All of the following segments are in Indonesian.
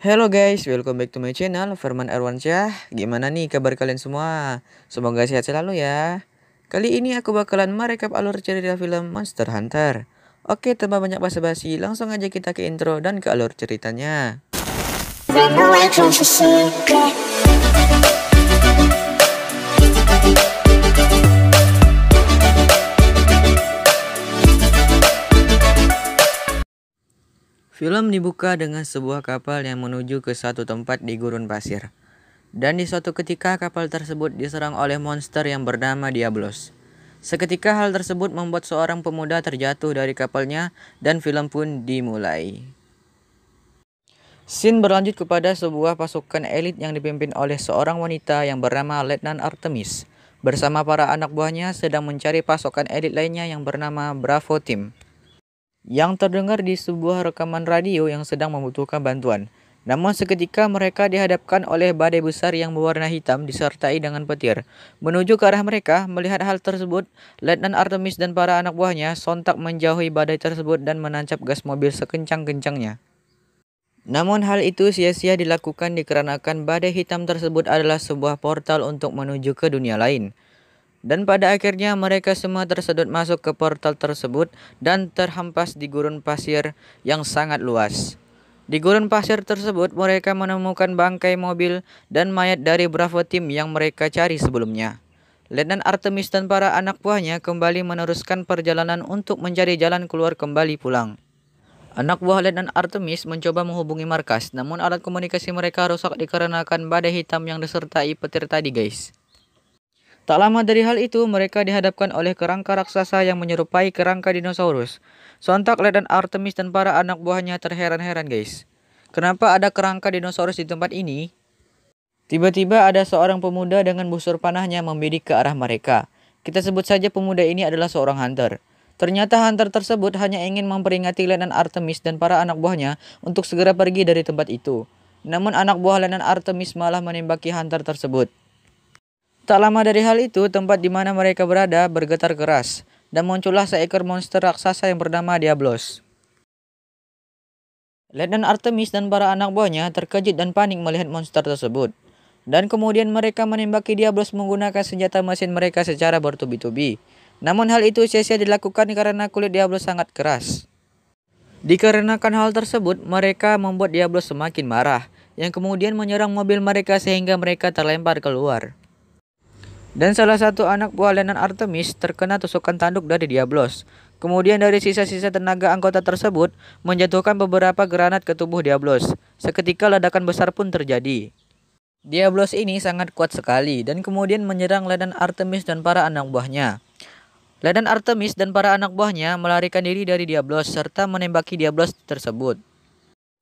Hello guys, welcome back to my channel, Firman Erwansyah. Gimana nih kabar kalian semua? Semoga sehat selalu ya. Kali ini aku bakalan merekap alur cerita film Monster Hunter. Oke, tanpa banyak basa-basi, langsung aja kita ke intro dan ke alur ceritanya. Film dibuka dengan sebuah kapal yang menuju ke satu tempat di gurun pasir. Dan di suatu ketika kapal tersebut diserang oleh monster yang bernama Diablos. Seketika hal tersebut membuat seorang pemuda terjatuh dari kapalnya dan film pun dimulai. Scene berlanjut kepada sebuah pasukan elit yang dipimpin oleh seorang wanita yang bernama Letnan Artemis. Bersama para anak buahnya sedang mencari pasukan elit lainnya yang bernama Bravo Team, yang terdengar di sebuah rekaman radio yang sedang membutuhkan bantuan. Namun seketika mereka dihadapkan oleh badai besar yang berwarna hitam disertai dengan petir. Menuju ke arah mereka, melihat hal tersebut, Letnan Artemis dan para anak buahnya sontak menjauhi badai tersebut dan menancap gas mobil sekencang-kencangnya. Namun hal itu sia-sia dilakukan dikarenakan badai hitam tersebut adalah sebuah portal untuk menuju ke dunia lain. Dan pada akhirnya mereka semua tersedot masuk ke portal tersebut dan terhempas di gurun pasir yang sangat luas. Di gurun pasir tersebut mereka menemukan bangkai mobil dan mayat dari Bravo Team yang mereka cari sebelumnya. Letnan Artemis dan para anak buahnya kembali meneruskan perjalanan untuk mencari jalan keluar kembali pulang. Anak buah Letnan Artemis mencoba menghubungi markas, namun alat komunikasi mereka rusak dikarenakan badai hitam yang disertai petir tadi guys. Tak lama dari hal itu, mereka dihadapkan oleh kerangka raksasa yang menyerupai kerangka dinosaurus. Sontak Letnan Artemis dan para anak buahnya terheran-heran guys. Kenapa ada kerangka dinosaurus di tempat ini? Tiba-tiba ada seorang pemuda dengan busur panahnya membidik ke arah mereka. Kita sebut saja pemuda ini adalah seorang hunter. Ternyata hunter tersebut hanya ingin memperingati Letnan Artemis dan para anak buahnya untuk segera pergi dari tempat itu. Namun anak buah Letnan Artemis malah menembaki hunter tersebut. Tak lama dari hal itu, tempat di mana mereka berada bergetar keras, dan muncullah seekor monster raksasa yang bernama Diablos. Letnan Artemis dan para anak buahnya terkejut dan panik melihat monster tersebut. Dan kemudian mereka menembaki Diablos menggunakan senjata mesin mereka secara bertubi-tubi. Namun hal itu sia-sia dilakukan karena kulit Diablos sangat keras. Dikarenakan hal tersebut, mereka membuat Diablos semakin marah, yang kemudian menyerang mobil mereka sehingga mereka terlempar keluar. Dan salah satu anak buah Letnan Artemis terkena tusukan tanduk dari Diablos. Kemudian dari sisa-sisa tenaga anggota tersebut menjatuhkan beberapa granat ke tubuh Diablos. Seketika ledakan besar pun terjadi. Diablos ini sangat kuat sekali dan kemudian menyerang Letnan Artemis dan para anak buahnya. Letnan Artemis dan para anak buahnya melarikan diri dari Diablos serta menembaki Diablos tersebut.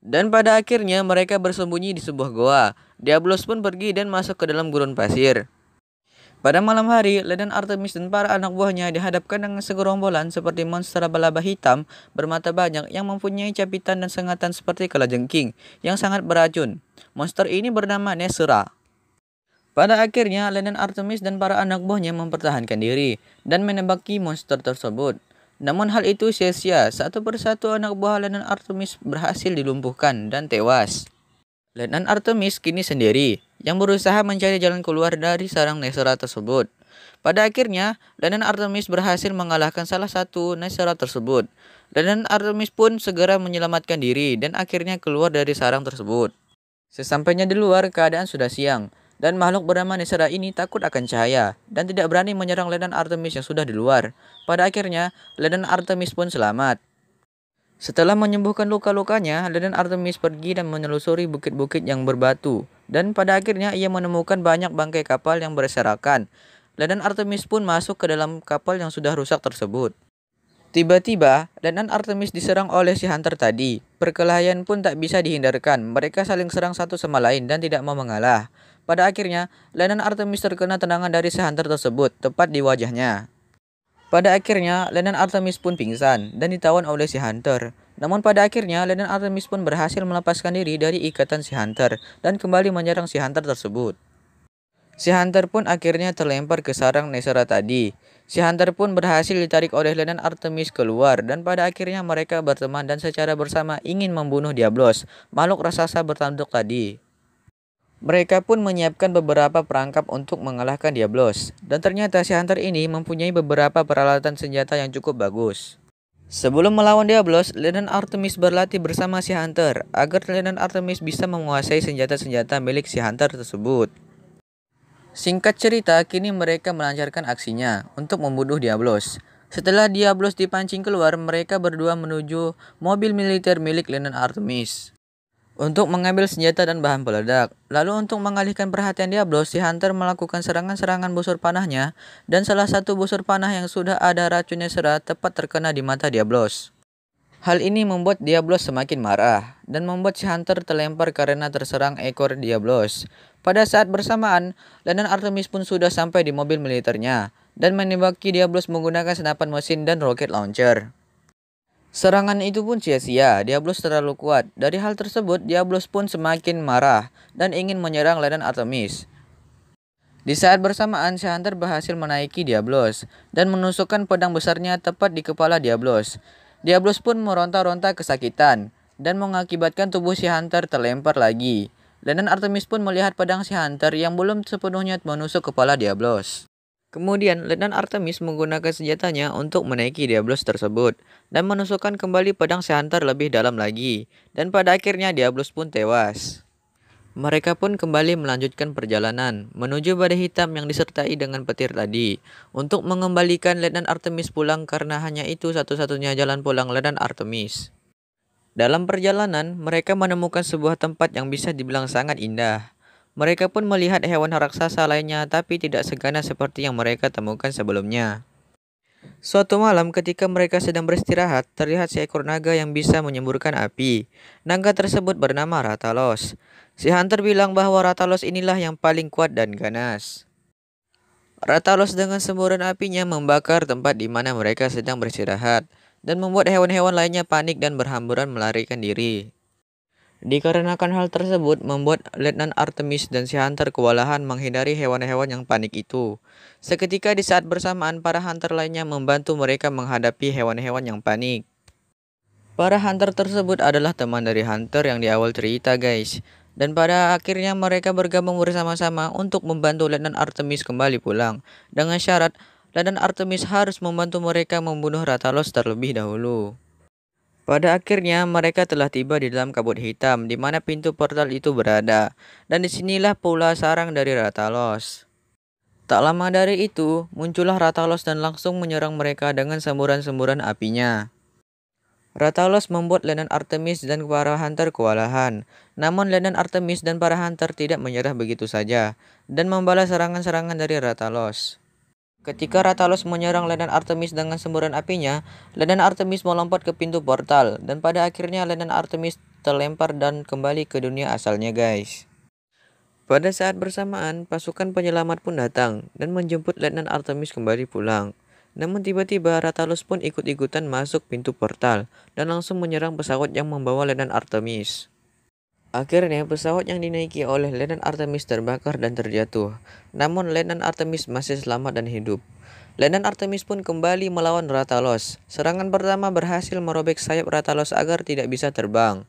Dan pada akhirnya mereka bersembunyi di sebuah goa. Diablos pun pergi dan masuk ke dalam gurun pasir. Pada malam hari, Letnan Artemis dan para anak buahnya dihadapkan dengan segerombolan seperti monster laba-laba hitam bermata banyak yang mempunyai capitan dan sengatan seperti kalajengking yang sangat beracun. Monster ini bernama Nesera. Pada akhirnya, Letnan Artemis dan para anak buahnya mempertahankan diri dan menembaki monster tersebut. Namun hal itu sia-sia, satu persatu anak buah Letnan Artemis berhasil dilumpuhkan dan tewas. Letnan Artemis kini sendiri, yang berusaha mencari jalan keluar dari sarang Nesera tersebut. Pada akhirnya, Letnan Artemis berhasil mengalahkan salah satu Nesera tersebut. Letnan Artemis pun segera menyelamatkan diri dan akhirnya keluar dari sarang tersebut. Sesampainya di luar, keadaan sudah siang, dan makhluk bernama Nesera ini takut akan cahaya dan tidak berani menyerang Letnan Artemis yang sudah di luar. Pada akhirnya, Letnan Artemis pun selamat. Setelah menyembuhkan luka-lukanya, Letnan Artemis pergi dan menelusuri bukit-bukit yang berbatu. Dan pada akhirnya ia menemukan banyak bangkai kapal yang berserakan. Letnan Artemis pun masuk ke dalam kapal yang sudah rusak tersebut. Tiba-tiba, Letnan Artemis diserang oleh si hunter tadi. Perkelahian pun tak bisa dihindarkan. Mereka saling serang satu sama lain dan tidak mau mengalah. Pada akhirnya, Letnan Artemis terkena tendangan dari si hunter tersebut, tepat di wajahnya. Pada akhirnya, Letnan Artemis pun pingsan dan ditawan oleh si hunter. Namun pada akhirnya, Letnan Artemis pun berhasil melepaskan diri dari ikatan si hunter dan kembali menyerang si hunter tersebut. Si hunter pun akhirnya terlempar ke sarang Nesera tadi. Si Hunter pun berhasil ditarik oleh Letnan Artemis keluar dan pada akhirnya mereka berteman dan secara bersama ingin membunuh Diablos, makhluk raksasa bertanduk tadi. Mereka pun menyiapkan beberapa perangkap untuk mengalahkan Diablos, dan ternyata si Hunter ini mempunyai beberapa peralatan senjata yang cukup bagus. Sebelum melawan Diablos, Letnan Artemis berlatih bersama si Hunter agar Letnan Artemis bisa menguasai senjata-senjata milik si Hunter tersebut. Singkat cerita, kini mereka melancarkan aksinya untuk membunuh Diablos. Setelah Diablos dipancing keluar, mereka berdua menuju mobil militer milik Letnan Artemis untuk mengambil senjata dan bahan peledak. Lalu untuk mengalihkan perhatian Diablos, si Hunter melakukan serangan-serangan busur panahnya dan salah satu busur panah yang sudah ada racunnya serat tepat terkena di mata Diablos. Hal ini membuat Diablos semakin marah dan membuat si Hunter terlempar karena terserang ekor Diablos. Pada saat bersamaan, Letnan Artemis pun sudah sampai di mobil militernya dan menembaki Diablos menggunakan senapan mesin dan roket launcher. Serangan itu pun sia-sia, Diablos terlalu kuat. Dari hal tersebut, Diablos pun semakin marah dan ingin menyerang Letnan Artemis. Di saat bersamaan, si Hunter berhasil menaiki Diablos dan menusukkan pedang besarnya tepat di kepala Diablos. Diablos pun meronta-ronta kesakitan dan mengakibatkan tubuh si Hunter terlempar lagi. Letnan Artemis pun melihat pedang si Hunter yang belum sepenuhnya menusuk kepala Diablos. Kemudian, Letnan Artemis menggunakan senjatanya untuk menaiki Diablos tersebut dan menusukkan kembali pedang si Hunter lebih dalam lagi. Dan pada akhirnya Diablos pun tewas. Mereka pun kembali melanjutkan perjalanan menuju badai hitam yang disertai dengan petir tadi untuk mengembalikan Letnan Artemis pulang karena hanya itu satu-satunya jalan pulang Letnan Artemis. Dalam perjalanan, mereka menemukan sebuah tempat yang bisa dibilang sangat indah. Mereka pun melihat hewan raksasa lainnya tapi tidak seganas seperti yang mereka temukan sebelumnya. Suatu malam ketika mereka sedang beristirahat, terlihat seekor naga yang bisa menyemburkan api. Naga tersebut bernama Rathalos. Si Hunter bilang bahwa Rathalos inilah yang paling kuat dan ganas. Rathalos dengan semburan apinya membakar tempat di mana mereka sedang beristirahat dan membuat hewan-hewan lainnya panik dan berhamburan melarikan diri. Dikarenakan hal tersebut membuat Letnan Artemis dan si Hunter kewalahan menghindari hewan-hewan yang panik itu. Seketika di saat bersamaan para hunter lainnya membantu mereka menghadapi hewan-hewan yang panik. Para hunter tersebut adalah teman dari Hunter yang di awal cerita guys. Dan pada akhirnya mereka bergabung bersama-sama untuk membantu Letnan Artemis kembali pulang. Dengan syarat Letnan Artemis harus membantu mereka membunuh Rathalos terlebih dahulu. Pada akhirnya mereka telah tiba di dalam kabut hitam di mana pintu portal itu berada, dan disinilah pula sarang dari Rathalos. Tak lama dari itu, muncullah Rathalos dan langsung menyerang mereka dengan semburan-semburan apinya. Rathalos membuat Letnan Artemis dan para hunter kewalahan, namun Letnan Artemis dan para hunter tidak menyerah begitu saja, dan membalas serangan-serangan dari Rathalos. Ketika Rathalos menyerang Letnan Artemis dengan semburan apinya, Letnan Artemis melompat ke pintu portal dan pada akhirnya Letnan Artemis terlempar dan kembali ke dunia asalnya guys. Pada saat bersamaan, pasukan penyelamat pun datang dan menjemput Letnan Artemis kembali pulang. Namun tiba-tiba Rathalos pun ikut-ikutan masuk pintu portal dan langsung menyerang pesawat yang membawa Letnan Artemis. Akhirnya pesawat yang dinaiki oleh Letnan Artemis terbakar dan terjatuh. Namun Letnan Artemis masih selamat dan hidup. Letnan Artemis pun kembali melawan Rathalos. Serangan pertama berhasil merobek sayap Rathalos agar tidak bisa terbang.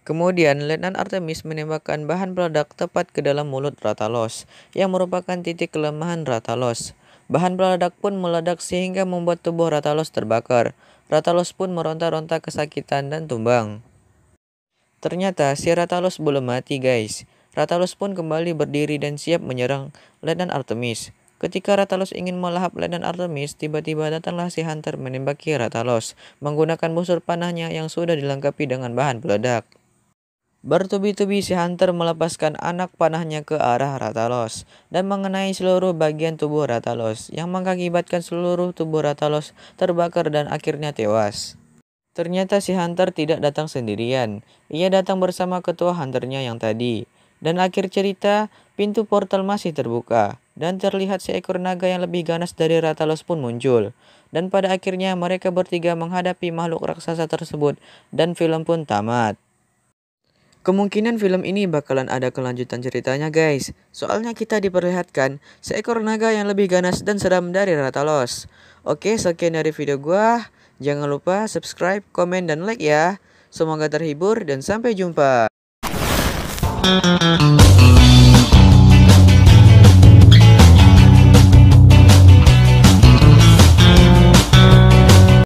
Kemudian Letnan Artemis menembakkan bahan peledak tepat ke dalam mulut Rathalos, yang merupakan titik kelemahan Rathalos. Bahan peledak pun meledak sehingga membuat tubuh Rathalos terbakar. Rathalos pun meronta-ronta kesakitan dan tumbang. Ternyata si Rathalos belum mati guys. Rathalos pun kembali berdiri dan siap menyerang Letnan Artemis. Ketika Rathalos ingin melahap Letnan Artemis, tiba-tiba datanglah si Hunter menembaki Rathalos menggunakan busur panahnya yang sudah dilengkapi dengan bahan peledak. Bertubi-tubi si Hunter melepaskan anak panahnya ke arah Rathalos dan mengenai seluruh bagian tubuh Rathalos yang mengakibatkan seluruh tubuh Rathalos terbakar dan akhirnya tewas. Ternyata si Hunter tidak datang sendirian. Ia datang bersama ketua hunternya yang tadi. Dan akhir cerita, pintu portal masih terbuka. Dan terlihat seekor naga yang lebih ganas dari Rathalos pun muncul. Dan pada akhirnya mereka bertiga menghadapi makhluk raksasa tersebut. Dan film pun tamat. Kemungkinan film ini bakalan ada kelanjutan ceritanya guys. Soalnya kita diperlihatkan seekor naga yang lebih ganas dan seram dari Rathalos. Oke, sekian dari video gua. Jangan lupa subscribe, komen, dan like ya. Semoga terhibur dan sampai jumpa.